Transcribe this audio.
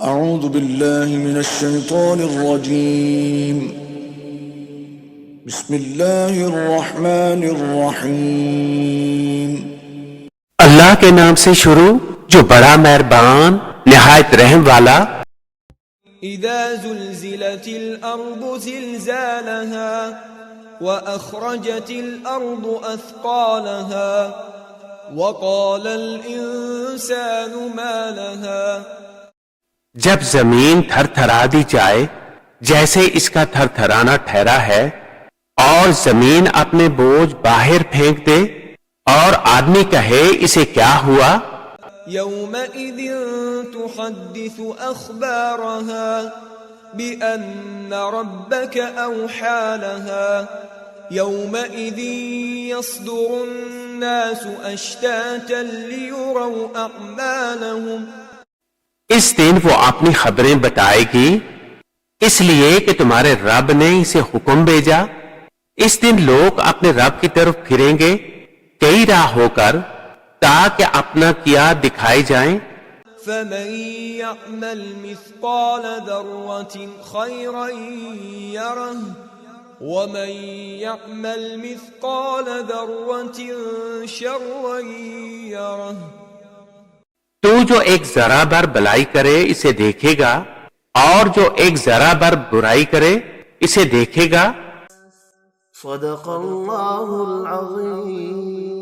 اعوذ باللہ من الشیطان الرجیم بسم اللہ الرحمن الرحیم اللہ کے نام سے شروع جو بڑا مہربان نہایت رحم والا۔ اذا زلزلت الارض زلزالها واخرجت الارض اثقالها وقال الانسان ما لها۔ جب زمین تھر تھرا دی جائے جیسے اس کا تھر تھرانا ٹھہرا ہے، اور زمین اپنے بوجھ باہر پھینک دے، اور آدمی کہے اسے کیا ہوا؟ يومئذ تحدث أخبارها بأن ربك أوحى لها يومئذ يصدر الناس أشتاتا ليروا أعمالهم۔ اس دن وہ اپنی خبریں بتائے گی، اس لیے کہ تمہارے رب نے اسے حکم بھیجا۔ اس دن لوگ اپنے رب کی طرف پھریں گے کئی راہ ہو کر، تاکہ اپنا کیا دکھائے جائیں۔ فمن يعمل مثقال ذرة خيرا يره ومن يعمل مثقال ذرة شرا يره۔ تو جو ایک ذرہ بر بلائی کرے اسے دیکھے گا، اور جو ایک ذرہ بر برائی کرے اسے دیکھے گا۔ صدق اللہ العظیم۔